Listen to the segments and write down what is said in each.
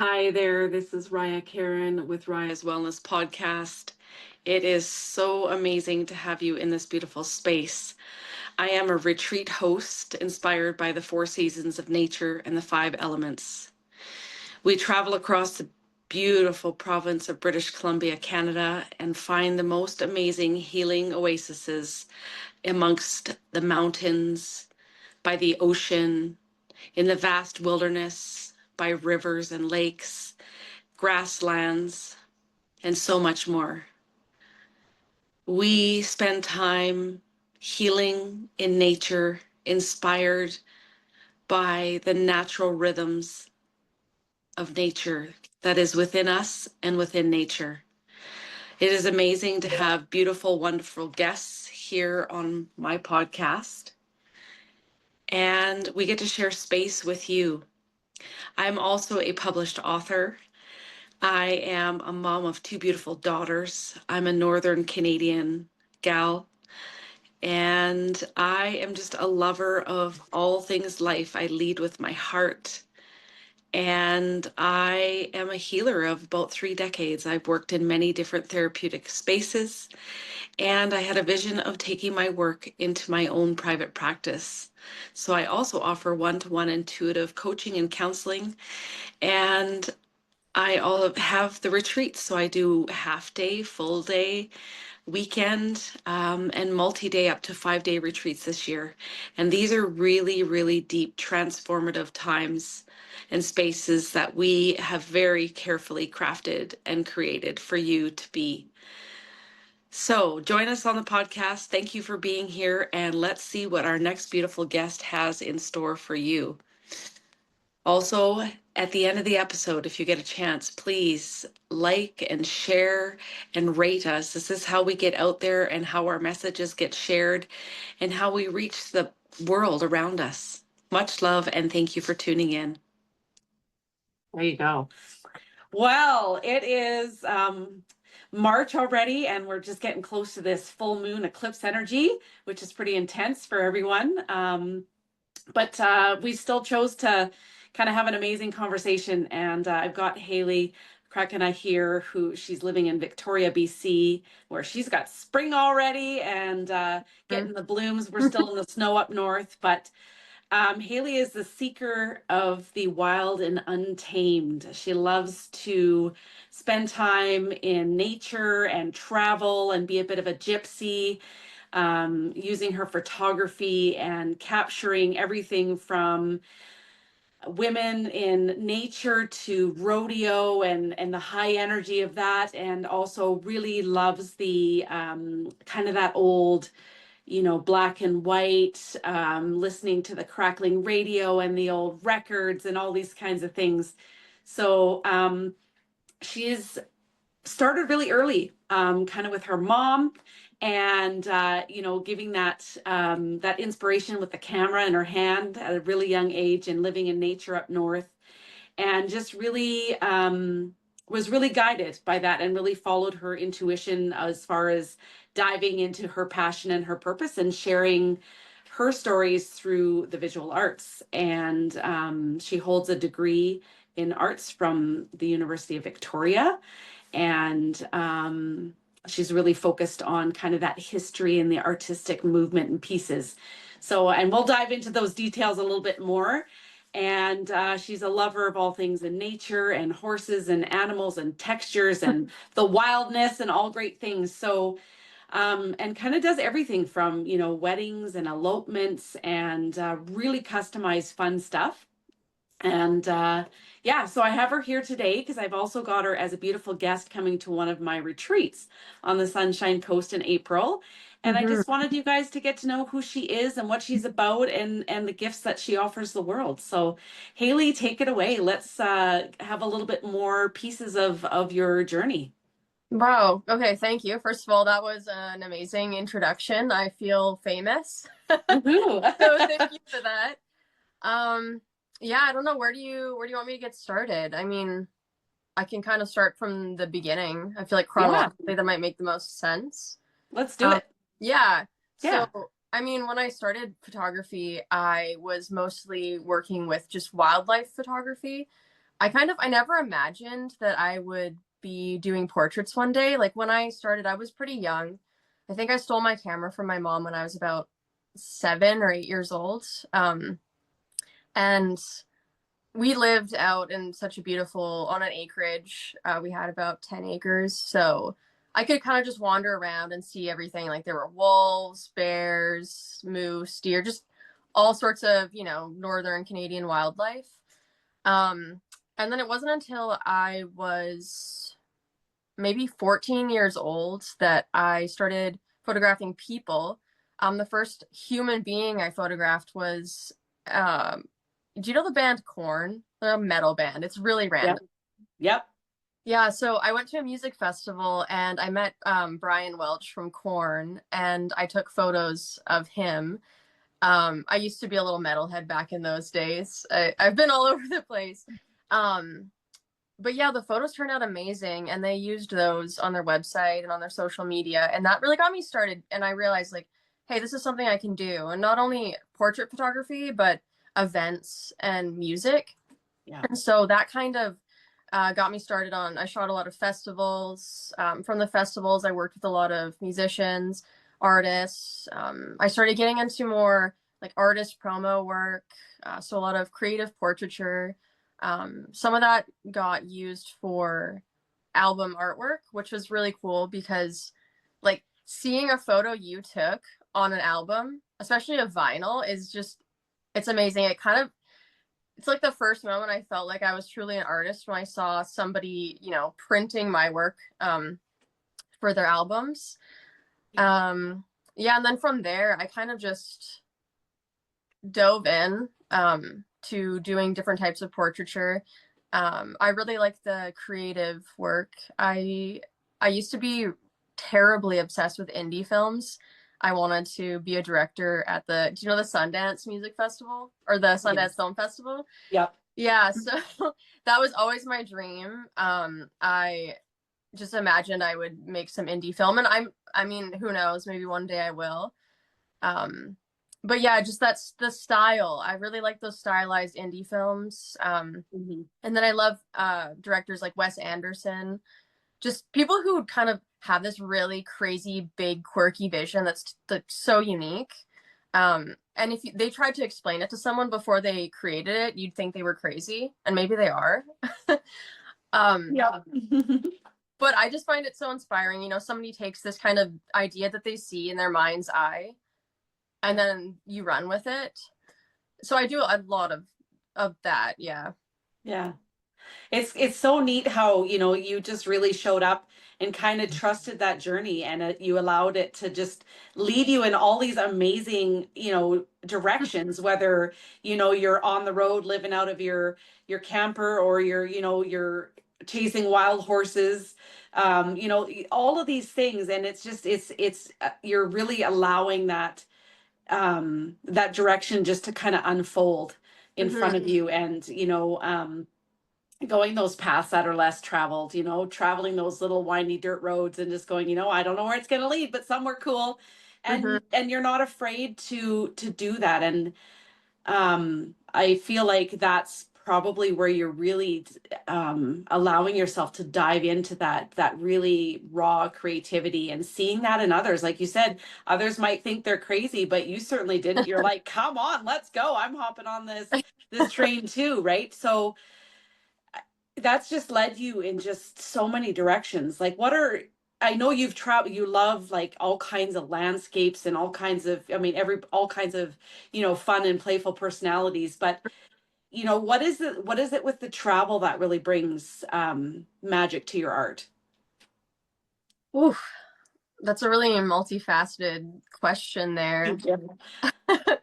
Hi there, this is Raya Karen with Raya's Wellness Podcast. It is so amazing to have you in this beautiful space. I am a retreat host inspired by the four seasons of nature and the five elements. We travel across the beautiful province of British Columbia, Canada, and find the most amazing healing oases amongst the mountains, by the ocean, in the vast wilderness, by rivers and lakes, grasslands, and so much more. We spend time healing in nature, inspired by the natural rhythms of nature that is within us and within nature. It is amazing to have beautiful, wonderful guests here on my podcast, and we get to share space with you. I'm also a published author. I am a mom of two beautiful daughters. I'm a Northern Canadian gal, and I am just a lover of all things life. I lead with my heart, and I am a healer of about 3 decades. I've worked in many different therapeutic spaces, and I had a vision of taking my work into my own private practice. So I also offer one-to-one intuitive coaching and counseling, and I all have the retreats. So I do half day, full day, weekend, and multi-day up to 5-day retreats this year. And these are really, really deep, transformative times and spaces that we have very carefully crafted and created for you to be. So join us on the podcast. Thank you for being here, and let's see what our next beautiful guest has in store for you. Also, at the end of the episode, if you get a chance, please like and share and rate us. This is how we get out there and how our messages get shared and how we reach the world around us. Much love, and thank you for tuning in. There you go. Well, it is March already, and we're just getting close to this full moon eclipse energy, which is pretty intense for everyone. But we still chose to kind of have an amazing conversation. And I've got Hailey Krakana here, who she's living in Victoria, BC, where she's got spring already and getting the blooms. We're still in the snow up north, but Hailey is the seeker of the wild and untamed. She loves to spend time in nature and travel and be a bit of a gypsy, using her photography and capturing everything from women in nature to rodeo and the high energy of that, and also really loves the kind of that old, black and white, listening to the crackling radio and the old records and all these kinds of things. So she's started really early, kind of with her mom, and giving that inspiration with the camera in her hand at a really young age, and living in nature up north, and just really was really guided by that and really followed her intuition as far as diving into her passion and her purpose and sharing her stories through the visual arts. And she holds a degree in arts from the University of Victoria, and she's really focused on kind of that history and the artistic movement and pieces. So, and we'll dive into those details a little bit more. And she's a lover of all things in nature and horses and animals and textures and the wildness and all great things. So, and kind of does everything from, weddings and elopements and really customized fun stuff. And yeah, so I have her here today because I've also got her as a beautiful guest coming to one of my retreats on the Sunshine Coast in April. And I just wanted you guys to get to know who she is and what she's about, and the gifts that she offers the world. So Hailey, take it away. Let's have a little bit more pieces of your journey. Wow. Okay. Thank you. First of all, that was an amazing introduction. I feel famous. So thank you for that. Yeah, I don't know. Where do you want me to get started? I mean, I can kind of start from the beginning. I feel like chronologically that might make the most sense. Let's do it. Yeah. So, I mean, when I started photography, I was mostly working with just wildlife photography. I never imagined that I would be doing portraits one day. Like when I started, I was pretty young. I think I stole my camera from my mom when I was about 7 or 8 years old. And we lived out in such a beautiful, on an acreage. We had about 10 acres. So I could kind of just wander around and see everything. Like there were wolves, bears, moose, deer, just all sorts of, northern Canadian wildlife. Um, and then it wasn't until I was maybe 14 years old that I started photographing people. The first human being I photographed was, um, do you know the band Korn? They're a metal band. It's really random. Yep. Yeah, so I went to a music festival and I met Brian Welch from Korn, and I took photos of him. I used to be a little metalhead back in those days. I've been all over the place. Um, but yeah, the photos turned out amazing, and they used those on their website and on their social media, and that really got me started. And I realized, like, hey, this is something I can do, and not only portrait photography, but events and music. Yeah. And so that kind of got me started on. I shot a lot of festivals. From the festivals, I worked with a lot of musicians, artists. I started getting into more like artist promo work, so a lot of creative portraiture. Some of that got used for album artwork, which was really cool because, like, seeing a photo you took on an album, especially a vinyl, is just, it's amazing. It's like the first moment I felt like I was truly an artist when I saw somebody, printing my work for their albums. Yeah, and then from there, I kind of just dove in to doing different types of portraiture. I really like the creative work. I used to be terribly obsessed with indie films. I wanted to be a director at do you know the Sundance Music Festival or the Sundance Film Festival? Yep. Yeah, so that was always my dream. I just imagined I would make some indie film, and I mean, who knows, maybe one day I will. But yeah, just that's the style. I really like those stylized indie films. And then I love directors like Wes Anderson, just people who kind of have this really crazy, big, quirky vision that's so unique. And if they tried to explain it to someone before they created it, you'd think they were crazy, and maybe they are. Yeah. But I just find it so inspiring. Somebody takes this kind of idea that they see in their mind's eye, and then you run with it. So I do a lot of that. Yeah. Yeah. It's so neat how, you just really showed up and kind of trusted that journey, and you allowed it to just lead you in all these amazing, directions, whether, you're on the road living out of your camper, or you're chasing wild horses, all of these things. And it's just, you're really allowing that direction just to kind of unfold in front of you. And, going those paths that are less traveled, traveling those little windy dirt roads and just going, I don't know where it's going to lead, but somewhere cool. And you're not afraid to do that. And I feel like that's probably where you're really allowing yourself to dive into that really raw creativity, and seeing that in others. Like you said, others might think they're crazy, but you certainly didn't. You're like, come on, let's go. I'm hopping on this train too, right? So that's just led you in just so many directions. Like, I know you've traveled, you love like all kinds of landscapes and all kinds of, all kinds of, fun and playful personalities, but what is it with the travel that really brings magic to your art? Ooh, that's a really multifaceted question there.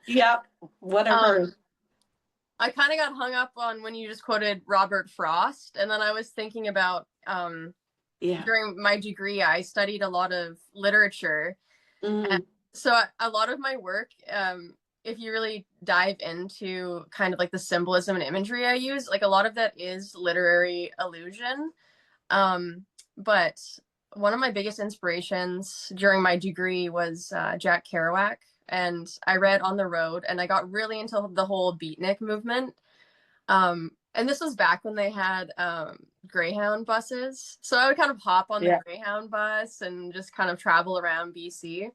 Yeah, whatever. I kind of got hung up on when you just quoted Robert Frost, and then I was thinking about during my degree, I studied a lot of literature. And so a lot of my work, if you really dive into kind of like the symbolism and imagery I use, like a lot of that is literary allusion. But one of my biggest inspirations during my degree was Jack Kerouac. And I read On the Road, and I got really into the whole beatnik movement. And this was back when they had Greyhound buses. So I would kind of hop on the Greyhound bus and just kind of travel around BC.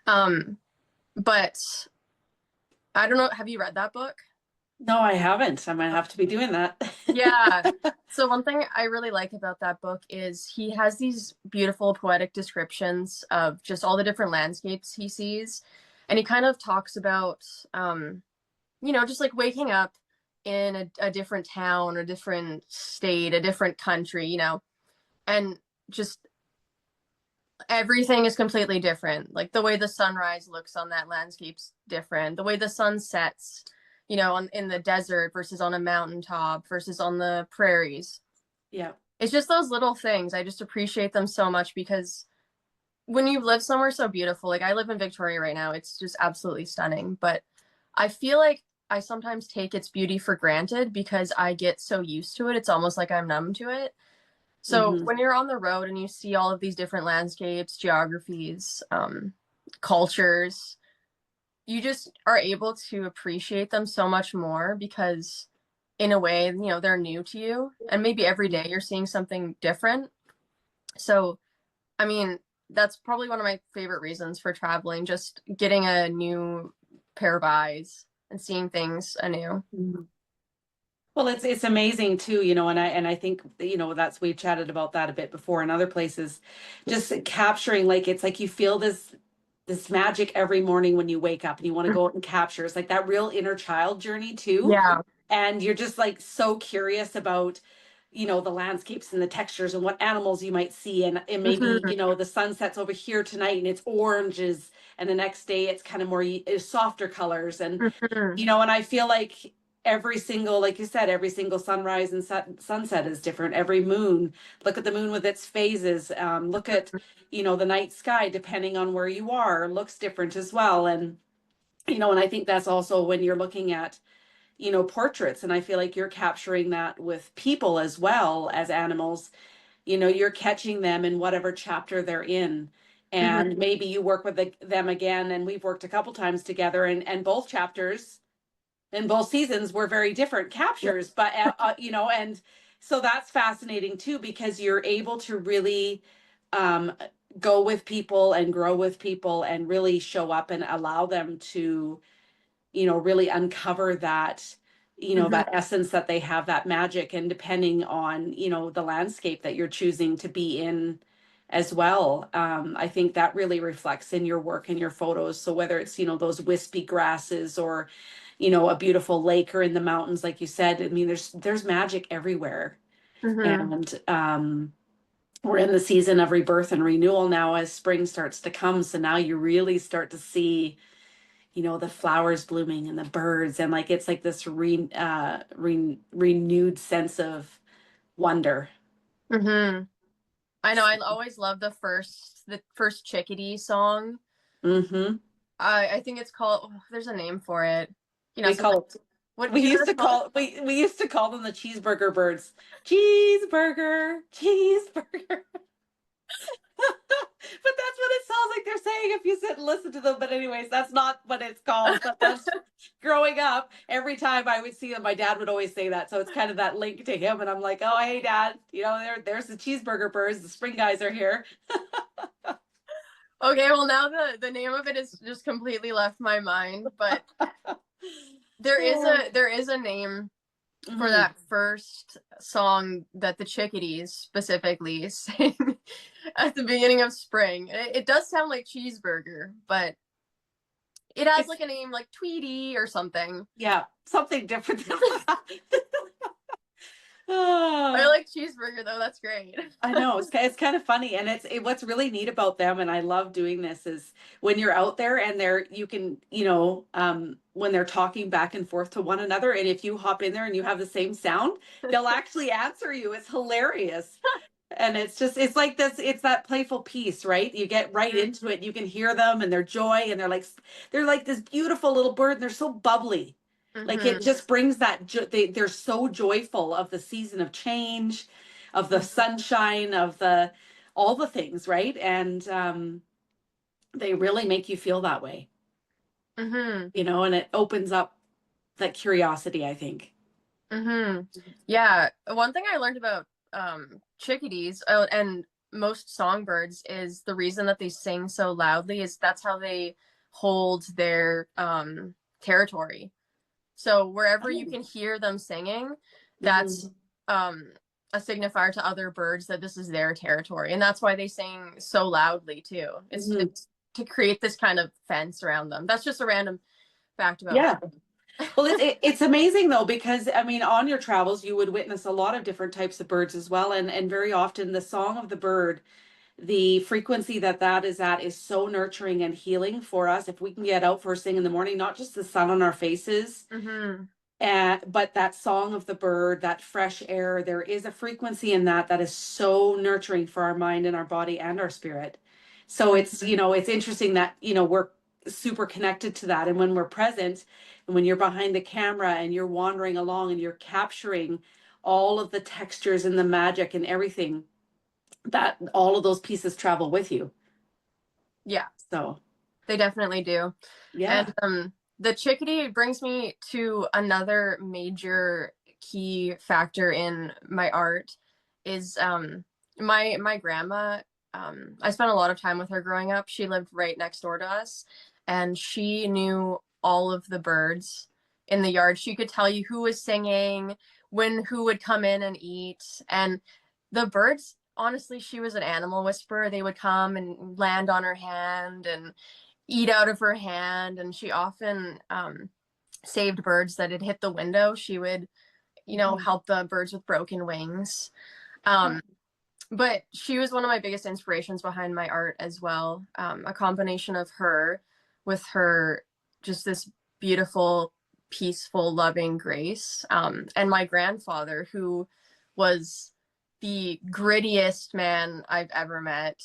But I don't know, have you read that book? No, I haven't. I might have to be doing that. Yeah. So one thing I really like about that book is he has these beautiful poetic descriptions of just all the different landscapes he sees. And he kind of talks about, just like waking up in a different town, a different state, a different country, and just everything is completely different. Like the way the sunrise looks on that landscape's different. The way the sun sets, in the desert versus on a mountaintop versus on the prairies. Yeah. It's just those little things. I just appreciate them so much because when you live somewhere so beautiful, like I live in Victoria right now, it's just absolutely stunning. But I feel like I sometimes take its beauty for granted because I get so used to it. It's almost like I'm numb to it. So when you're on the road and you see all of these different landscapes, geographies, cultures, you just are able to appreciate them so much more because in a way, they're new to you. And maybe every day you're seeing something different. So, I mean, that's probably one of my favorite reasons for traveling, just getting a new pair of eyes and seeing things anew. Well, it's amazing too, and I think, we've chatted about that a bit before in other places, just capturing, like, it's like you feel this magic every morning when you wake up and you want to go out and capture. It's like that real inner child journey too. Yeah. And you're just like so curious about, the landscapes and the textures and what animals you might see. And it maybe, the sun sets over here tonight and it's oranges, and the next day it's kind of more softer colors. And, and I feel like every single, like you said, every single sunrise and sunset is different. Every moon, look at the moon with its phases. Look at, the night sky, depending on where you are, looks different as well. And, and I think that's also when you're looking at, portraits. And I feel like you're capturing that with people as well as animals. You're catching them in whatever chapter they're in. And maybe you work with them again. And we've worked a couple times together, and both chapters in both seasons were very different captures. But, and so that's fascinating too, because you're able to really go with people and grow with people and really show up and allow them to, really uncover that, that essence that they have, that magic. And depending on, the landscape that you're choosing to be in as well, I think that really reflects in your work and your photos. So whether it's, those wispy grasses or, a beautiful lake or in the mountains, like you said, I mean, there's magic everywhere. And we're in the season of rebirth and renewal now as spring starts to come. So now you really start to see, the flowers blooming and the birds, and like it's like this renewed sense of wonder. I know. I always love the first chickadee song. I think it's called. Oh, there's a name for it. We call it. What we used to call them the cheeseburger birds. Cheeseburger, cheeseburger. But that's what it sounds like they're saying if you sit and listen to them. But anyways, that's not what it's called. But that's growing up, every time I would see them, my dad would always say that. So it's kind of that link to him. And I'm like, oh, hey, Dad, there's the cheeseburger birds. The spring guys are here. Okay, well now the name of it is just completely left my mind, but there is a name for that first song that the chickadees specifically sing at the beginning of spring. It does sound like cheeseburger, but it has like a name like Tweety or something. Yeah, something different than that. I like cheeseburger though. That's great. I know it's kind of funny, and what's really neat about them, and I love doing this, is when you're out there and you can, when they're talking back and forth to one another, and if you hop in there and you have the same sound, they'll actually answer you. It's hilarious. And it's like this, it's that playful piece, right? You get right into it. You can hear them and their joy, and they're like this beautiful little bird, and they're so bubbly. Like it just brings that they're so joyful of the season of change, of the sunshine, of all the things, right? And they really make you feel that way. And it opens up that curiosity, I think. Yeah, one thing I learned about chickadees and most songbirds is the reason that they sing so loudly is that's how they hold their territory. So wherever you can hear them singing, that's a signifier to other birds that this is their territory, and that's why they sing so loudly too. It's to create this kind of fence around them. That's just a random fact about Yeah. Well, it's amazing though, because I mean, on your travels, you would witness a lot of different types of birds as well. And very often the song of the bird, the frequency that that is at is so nurturing and healing for us. If we can get out first thing in the morning, not just the sun on our faces, but that song of the bird, that fresh air, there is a frequency in that that is so nurturing for our mind and our body and our spirit. So it's, it's interesting that, we're super connected to that. And when we're present and when you're behind the camera and you're wandering along and you're capturing all of the textures and the magic and everything, that all of those pieces travel with you. Yeah. So they definitely do. yeah. And the chickadee brings me to another major key factor in my art is my grandma. I spent a lot of time with her growing up. She lived right next door to us, and she knew all of the birds in the yard. She could tell you who was singing, when who would come in and eat, and the birds. Honestly, she was an animal whisperer. They would come and land on her hand and eat out of her hand, and she often saved birds that had hit the window. She would, help the birds with broken wings. But she was one of my biggest inspirations behind my art as well. A combination of her with her just this beautiful, peaceful, loving grace, and my grandfather, who was the grittiest man I've ever met.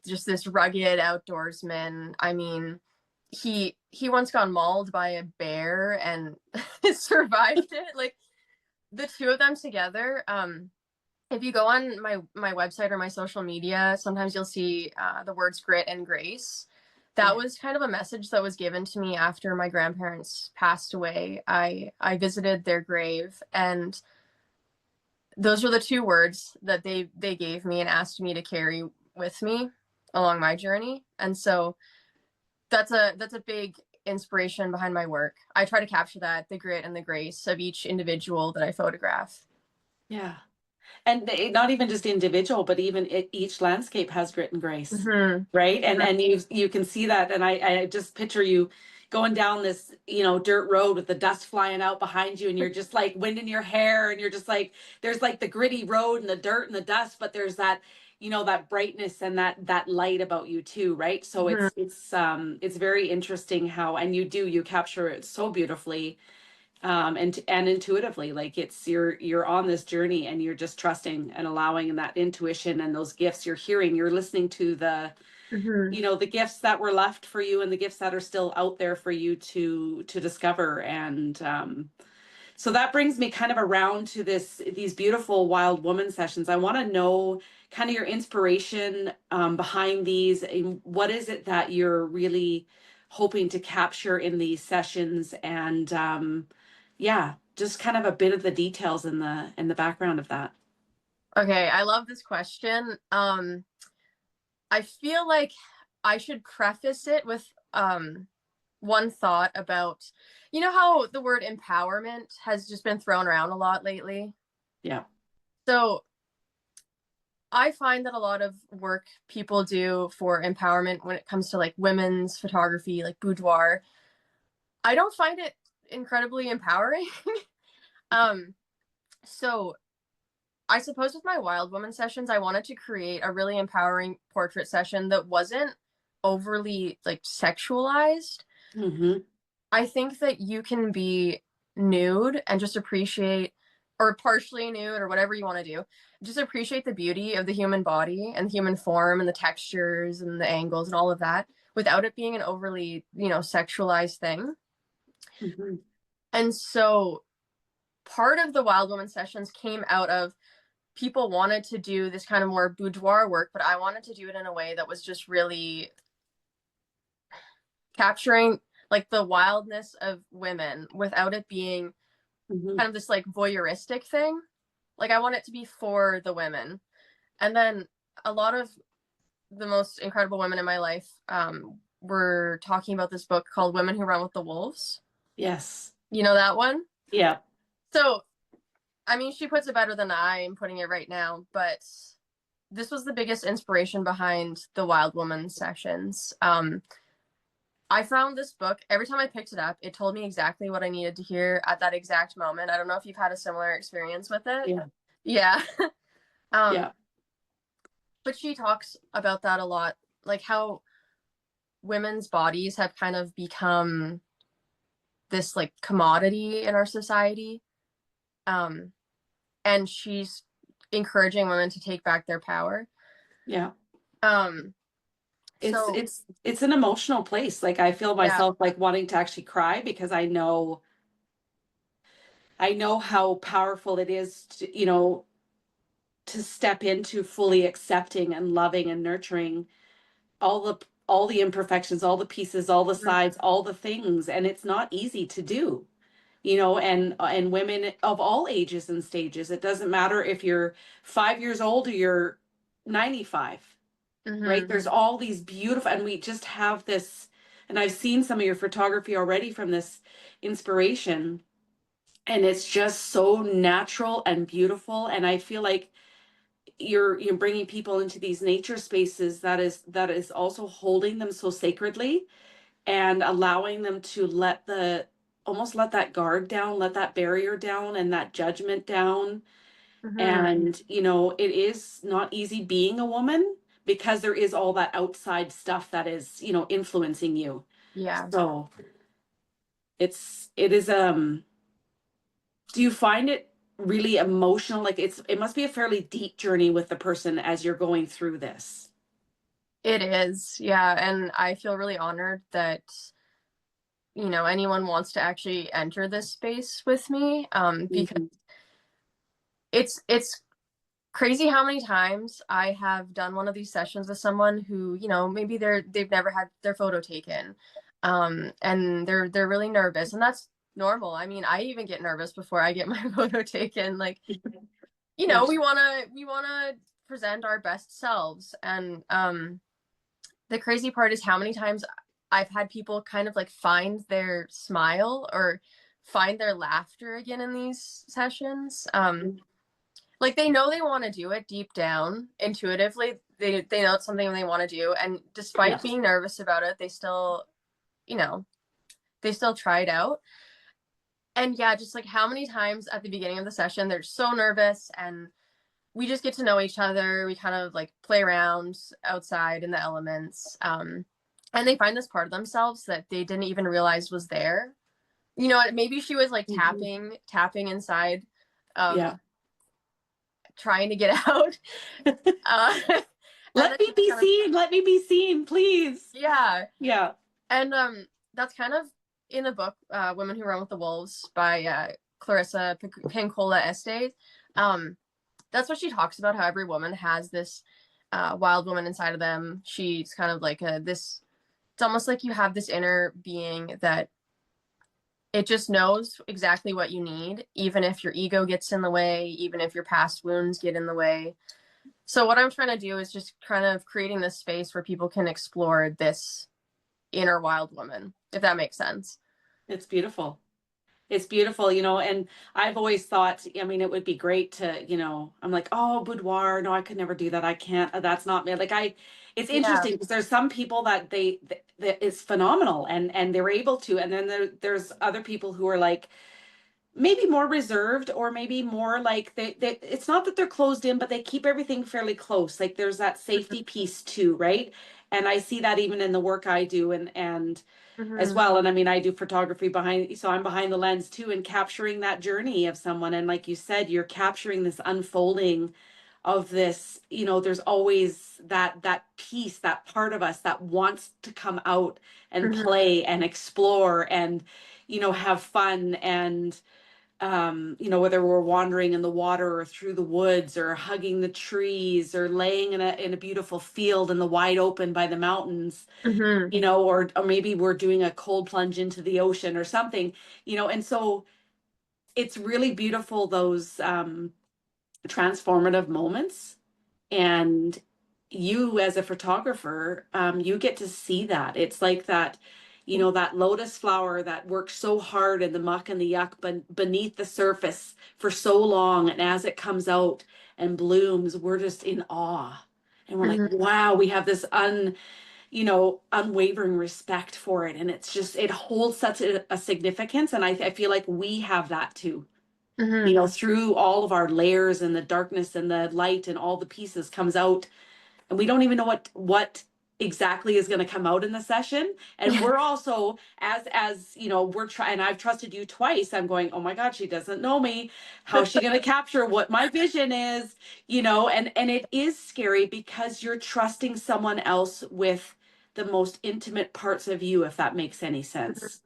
Just this rugged outdoorsman. I mean, he once got mauled by a bear and survived it. Like the two of them together. If you go on my website or my social media, sometimes you'll see the words grit and grace. That was kind of a message that was given to me after my grandparents passed away. I visited their grave, and those were the two words that they gave me and asked me to carry with me along my journey. And so that's a big inspiration behind my work. I try to capture that, the grit and the grace of each individual that I photograph. Yeah. And not even just individual, but even each landscape has grit and grace, right? And you can see that. And I just picture you going down this, dirt road with the dust flying out behind you, and you're just like wind in your hair, and you're just like, there's like the gritty road and the dirt and the dust, but there's that, that brightness and that light about you too, right? So it's very interesting how, and you capture it so beautifully, and intuitively, like you're on this journey and you're just trusting and allowing that intuition and those gifts you're hearing, you're listening to the the gifts that were left for you and the gifts that are still out there for you to discover. And so that brings me kind of around to these beautiful wild woman sessions. I want to know kind of your inspiration behind these. What is it that you're really hoping to capture in these sessions? And yeah, just kind of a bit of the details in the background of that. Okay, I love this question. I feel like I should preface it with one thought about, how the word empowerment has just been thrown around a lot lately. Yeah. So I find that a lot of work people do for empowerment when it comes to like women's photography, like boudoir, I don't find it incredibly empowering. So I suppose with my wild woman sessions, I wanted to create a really empowering portrait session that wasn't overly like sexualized. I think that you can be nude and just appreciate, or partially nude, or whatever you want to do. Just appreciate the beauty of the human body and the human form and the textures and the angles and all of that without it being an overly, sexualized thing. And so part of the wild woman sessions came out of people wanted to do this kind of more boudoir work, but I wanted to do it in a way that was just really capturing like the wildness of women without it being kind of this like voyeuristic thing. Like I want it to be for the women. And then a lot of the most incredible women in my life were talking about this book called Women Who Run with the Wolves. Yes. You know that one? Yeah. So, I mean, she puts it better than I am putting it right now, but this was the biggest inspiration behind the Wild Woman sessions. I found this book, every time I picked it up, it told me exactly what I needed to hear at that exact moment. I don't know if you've had a similar experience with it. Yeah. Yeah. Yeah. But she talks about that a lot, like how women's bodies have kind of become this like commodity in our society. And she's encouraging women to take back their power. Yeah. Um, so it's an emotional place. Like I feel myself like wanting to actually cry because I know how powerful it is to, to step into fully accepting and loving and nurturing all the imperfections, all the pieces, all the sides, all the things, and it's not easy to do. And women of all ages and stages. It doesn't matter if you're 5 years old or you're 95. Right? There's all these beautiful, and we just have this, and I've seen some of your photography already from this inspiration, and it's just so natural and beautiful. And I feel like you're bringing people into these nature spaces that is also holding them so sacredly and allowing them to almost let that guard down, let that barrier down and that judgment down. And it is not easy being a woman because there is all that outside stuff that is influencing you. Yeah. So it is do you find it really emotional? Like it must be a fairly deep journey with the person as you're going through this. It is, yeah. And I feel really honored that, anyone wants to actually enter this space with me. Because it's crazy how many times I have done one of these sessions with someone who, maybe they've never had their photo taken. And they're really nervous, and that's normal. I mean, I even get nervous before I get my photo taken. Like, we wanna present our best selves. And the crazy part is how many times I've had people kind of like find their smile or find their laughter again in these sessions. Like they know they want to do it deep down intuitively. They know it's something they want to do, and despite being nervous about it, they still try it out. And yeah, just like how many times at the beginning of the session they're so nervous, and we just get to know each other. We kind of like play around outside in the elements. And they find this part of themselves that they didn't even realize was there. Maybe she was like tapping inside, trying to get out. Let me be seen. Let me be seen, please. Yeah. Yeah. And that's kind of in the book, Women Who Run with the Wolves by Clarissa Pinkola Estes. That's what she talks about, how every woman has this wild woman inside of them. She's kind of like it's almost like you have this inner being that it just knows exactly what you need, even if your ego gets in the way, even if your past wounds get in the way. So what I'm trying to do is just kind of creating this space where people can explore this inner wild woman, if that makes sense. It's beautiful. It's beautiful, and I've always thought, I mean, it would be great to, I'm like, oh, boudoir. No, I could never do that. I can't, that's not me. Like it's interesting because there's some people that that is phenomenal and they're able to. And then there's other people who are like, maybe more reserved or maybe more like they it's not that they're closed in, but they keep everything fairly close. Like there's that safety piece too, right? And I see that even in the work I do and as well. And I mean, I do photography so I'm behind the lens too, and capturing that journey of someone. And like you said, you're capturing this unfolding of this, there's always that piece, that part of us that wants to come out and play and explore and, have fun. And, whether we're wandering in the water or through the woods or hugging the trees or laying in a beautiful field in the wide open by the mountains, or maybe we're doing a cold plunge into the ocean or something, and so it's really beautiful, those transformative moments. And you as a photographer, you get to see that. It's like that, you know, that lotus flower that worked so hard in the muck and the yuck beneath the surface for so long. And as it comes out and blooms, we're just in awe. And we're like, Mhm. wow, we have this you know, unwavering respect for it. And it's just, it holds such a significance. And I feel like we have that too, you Mhm. know, through all of our layers, and the darkness and the light and all the pieces comes out, and we don't even know what exactly is going to come out in the session. And Yeah. we're also, as you know, we're trying, I've trusted you twice. I'm going, oh my god, she doesn't know me. How's she going to capture what my vision is, you know? And it is scary because you're trusting someone else with the most intimate parts of you, if that makes any sense,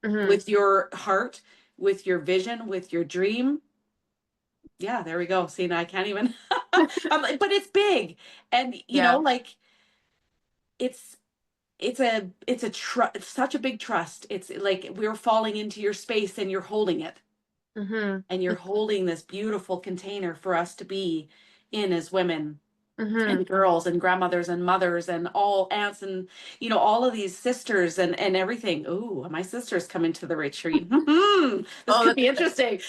Mhm. with your heart, with your vision, with your dream. Yeah, there we go. See, now I can't even. I'm like, but it's big, and you know, Yeah. like it's it's such a big trust. It's like we're falling into your space, and you're holding it, Mhm. and you're holding this beautiful container for us to be in as women Mhm. and girls and grandmothers and mothers and all aunts, and you know, all of these sisters and everything. Ooh, my sister's coming to the retreat. This Oh, could that's be interesting.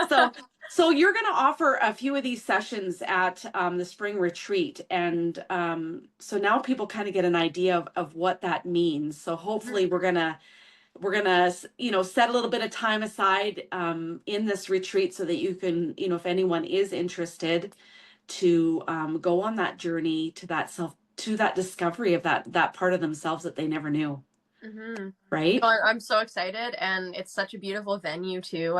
So so you're going to offer a few of these sessions at the spring retreat, and so now people kind of get an idea of what that means. So Mhm. hopefully we're gonna you know, set a little bit of time aside in this retreat so that you can, you know, if anyone is interested, to go on that journey to that self, to that discovery of that part of themselves that they never knew, Mhm. right? No, I'm so excited, and it's such a beautiful venue too.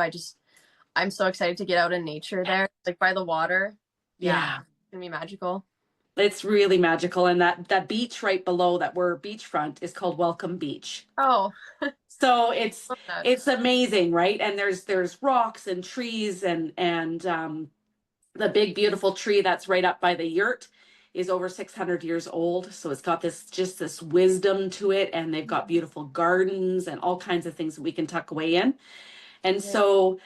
I'm so excited to get out in nature there, like by the water. Yeah, Yeah, it's gonna be magical. it's really magical. And that beach right below that we're beachfront is called Welcome Beach. Oh, So it's love that. it's amazing, right? And there's rocks and trees, and the big beautiful tree that's right up by the yurt is over 600 years old, so it's got this wisdom to it, and they've got beautiful gardens and all kinds of things that we can tuck away in. And Yeah. so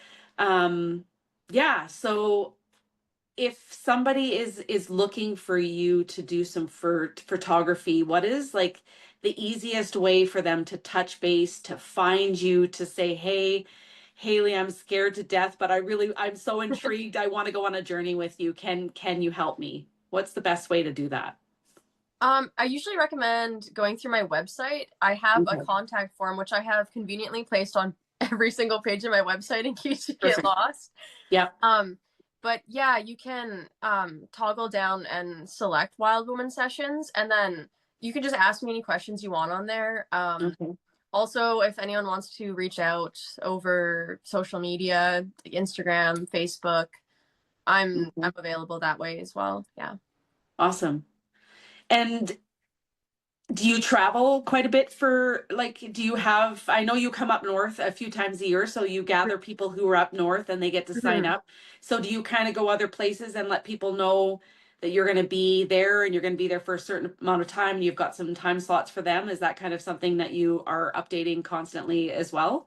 yeah, so if somebody is looking for you to do some photography, what is like the easiest way for them to touch base, to find you, to say, hey, Hailey, I'm scared to death, but I'm so intrigued. I want to go on a journey with you. Can you help me? What's the best way to do that? I usually recommend going through my website. I have a Okay, contact form which I have conveniently placed on every single page of my website in case you get perfect. lost. Yep. But yeah, you can toggle down and select Wild Woman sessions, and then you can just ask me any questions you want on there. Okay. Also, if anyone wants to reach out over social media, like Instagram, Facebook, I'm Okay. available that way as well. Yeah. Awesome. And do you travel quite a bit for, like, do you have, I know you come up north a few times a year, so you gather people who are up north and they get to sign Mhm. up. So do you kind of go other places and let people know that you're going to be there, and you're going to be there for a certain amount of time, and you've got some time slots for them? Is that kind of something that you are updating constantly as well?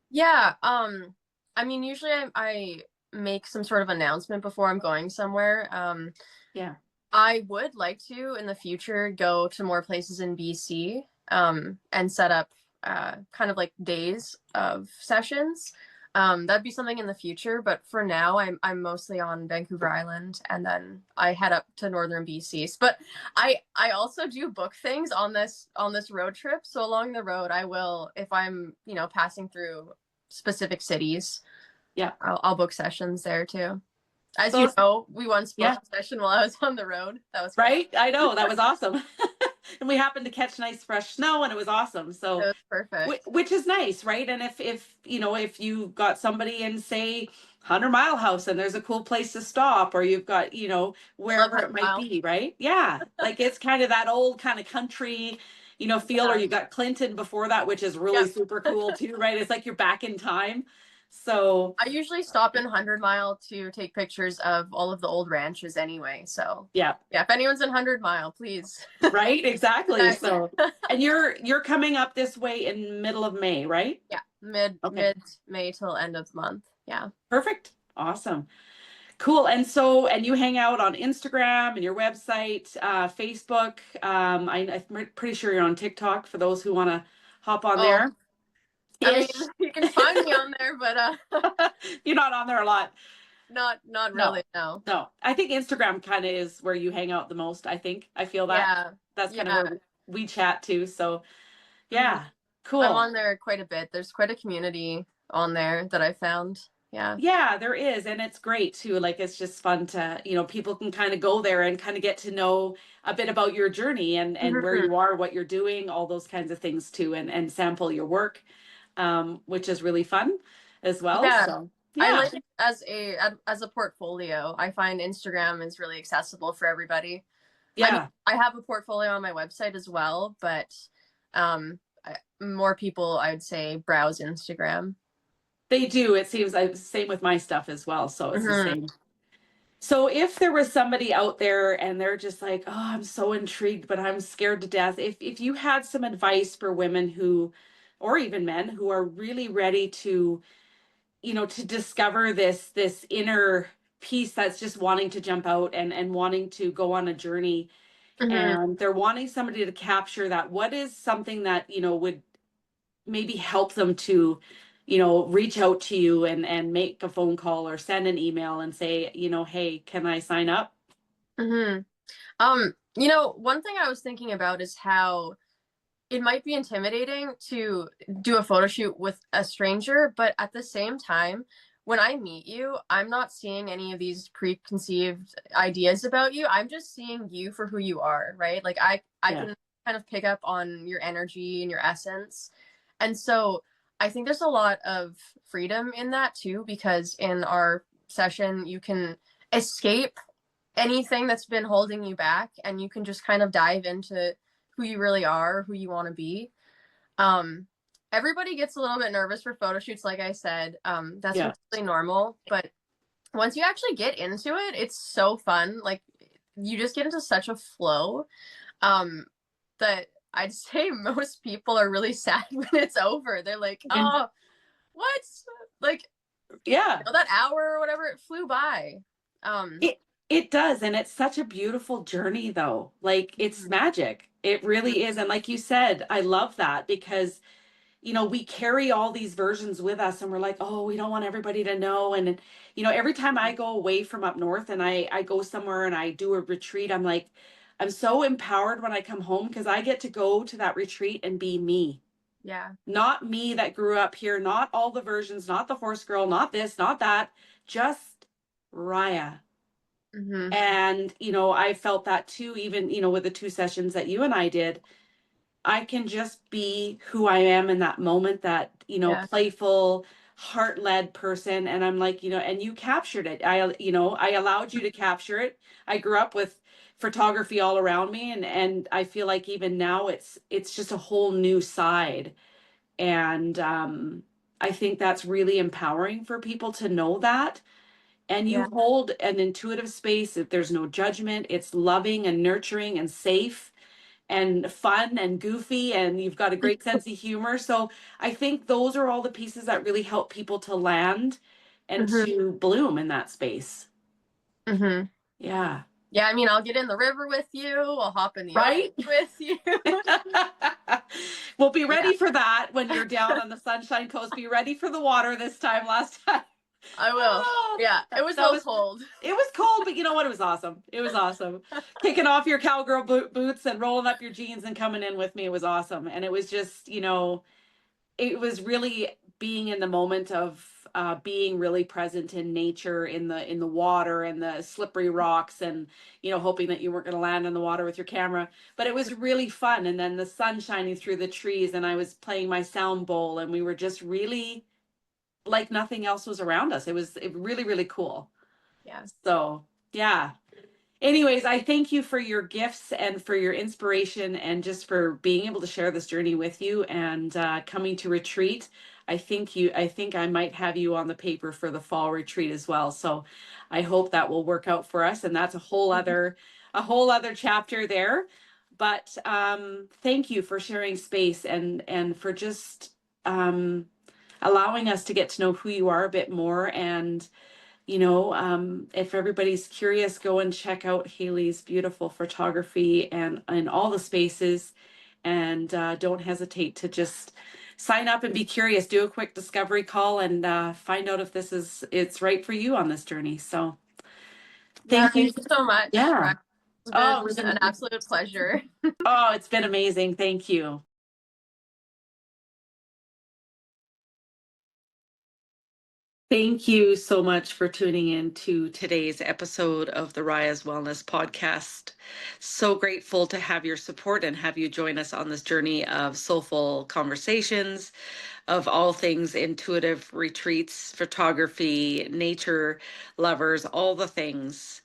Yeah. I mean, usually I make some sort of announcement before I'm going somewhere. Yeah. I would like to in the future go to more places in BC, and set up kind of like days of sessions. That'd be something in the future, but for now, I'm mostly on Vancouver Island, and then I head up to northern BC. But I also do book things on this road trip. So along the road, I will, if I'm, you know, passing through specific cities, Yeah. I'll book sessions there too. As you So, know, we once yeah, booked a session while I was on the road. That was fun. right. I know that was awesome. And we happened to catch nice fresh snow, and it was awesome. It So, was perfect. which is nice, right? And if you know, if you got somebody in, say, 100 Mile House, and there's a cool place to stop, or you've got, you know, Love wherever it might Mile. be, right? Yeah, like it's kind of that old kind of country, you know, feel. Or Yeah. you got Clinton before that, which is really Yep. super cool too, right? It's like you're back in time. So I usually stop in 100 Mile to take pictures of all of the old ranches anyway. So, yeah, yeah, if anyone's in 100 Mile, please. right, exactly. Connect. So, and you're coming up this way in middle of May, right? Yeah, Okay. mid May till end of the month. Yeah. Perfect. Awesome. Cool. And so, and you hang out on Instagram and your website, Facebook. I'm pretty sure you're on TikTok for those who want to hop on Oh, there. I mean, Ish. you can find me on there, but You're not on there a lot. not No, really, no. no. I think Instagram kind of is where you hang out the most. I think I feel that Yeah. that's kind of Yeah. where we chat too. So Mhm. yeah, I'm cool. on there quite a bit. There's quite a community on there that I found. Yeah. Yeah, there is. And it's great too. Like it's just fun to, people can kind of go there and kind of get to know a bit about your journey and where Mhm. you are, what you're doing, all those kinds of things too, and sample your work, which is really fun as well. Yeah. So I yeah, like it as a portfolio. I find Instagram is really accessible for everybody. I mean, yeah, I have a portfolio on my website as well, but more people, I would say, browse Instagram. they do. It seems like same with my stuff as well. So it's the Hmm. same. So if there was somebody out there and they're just like, oh, I'm so intrigued, but I'm scared to death. If you had some advice for women who, or even men who are really ready to, to discover this inner piece that's just wanting to jump out and wanting to go on a journey, Hmm. and they're wanting somebody to capture that, what is something that, would maybe help them to, reach out to you and make a phone call or send an email and say, hey, can I sign up? Hmm. One thing I was thinking about is how it might be intimidating to do a photo shoot with a stranger, but at the same time, when I meet you, I'm not seeing any of these preconceived ideas about you. I'm just seeing you for who you are, right? Like I Yeah. can kind of pick up on your energy and your essence. And so I think there's a lot of freedom in that too, because in our session, you can escape anything that's been holding you back and you can just kind of dive into who you really are, who you want to be. um Everybody gets a little bit nervous for photo shoots, like I said. That's Yeah. completely normal, but once you actually get into it, it's so fun. Like, you just get into such a flow, um that I'd say most people are really sad when it's over. They're like, And oh, what, like, yeah, that hour or whatever, it flew by. um it it does. And it's such a beautiful journey though. Like it's magic. It really is. And like you said, I love that because, we carry all these versions with us and we're like, oh, we don't want everybody to know. And, every time I go away from up north and I go somewhere and I do a retreat, I'm like, I'm so empowered when I come home because I get to go to that retreat and be me. yeah. Not me that grew up here, not all the versions, not the horse girl, not this, not that, just Raya. Hmm. And, I felt that too, even, with the two sessions that you and I did. I can just be who I am in that moment, that, Yeah. playful, heart-led person. And I'm like, and you captured it. I allowed you to capture it. I grew up with photography all around me and I feel like even now it's just a whole new side. And I think that's really empowering for people to know that. And Yeah. you hold an intuitive space. That there's no judgment. It's loving and nurturing and safe and fun and goofy, and you've got a great sense of humor. So I think those are all the pieces that really help people to land and Hmm. to bloom in that space. Hmm. Yeah. Yeah, I mean, I'll get in the river with you. I'll hop in the ocean Right? with you. We'll be Yeah, ready for that when you're down on the Sunshine Coast. Be ready for the water this time. Last time. I will. Oh, Yeah, it was a that little was cold. it was cold, but you know what? It was awesome. It was awesome. Kicking off your cowgirl boots and rolling up your jeans and coming in with me. It was awesome. And it was just, it was really being in the moment of being really present in nature, in the water and the slippery rocks, and hoping that you weren't going to land in the water with your camera. But it was really fun, and then the sun shining through the trees, and I was playing my sound bowl, and we were just really like nothing else was around us. It really really cool. Yeah. So yeah, anyways, I thank you for your gifts and for your inspiration and just for being able to share this journey with you and coming to retreat. I think I might have you on the paper for the fall retreat as well. So I hope that will work out for us. And that's a whole other chapter there. But thank you for sharing space and for just allowing us to get to know who you are a bit more. And if everybody's curious, go and check out Hailey's beautiful photography and in all the spaces. And don't hesitate to just sign up and be curious. Do a quick discovery call and find out if it's right for you on this journey. So thank you so much. Yeah. It's been an absolute pleasure. Oh, it's been amazing. Thank you. Thank you so much for tuning in to today's episode of the Raya's Wellness Podcast. So grateful to have your support and have you join us on this journey of soulful conversations, of all things intuitive retreats, photography, nature lovers, all the things.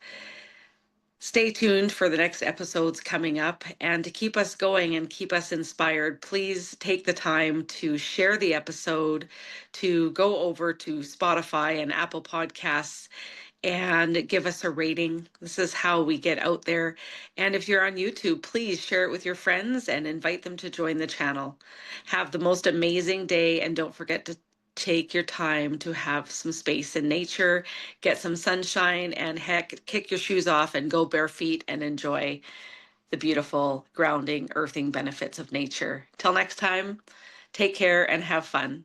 Stay tuned for the next episodes coming up. And to keep us going and keep us inspired, please take the time to share the episode, to go over to Spotify and Apple Podcasts and give us a rating. This is how we get out there. And if you're on YouTube, please share it with your friends and invite them to join the channel. Have the most amazing day, and don't forget to take your time to have some space in nature, get some sunshine, and heck, kick your shoes off and go bare feet and enjoy the beautiful grounding, earthing benefits of nature. Till next time, take care and have fun.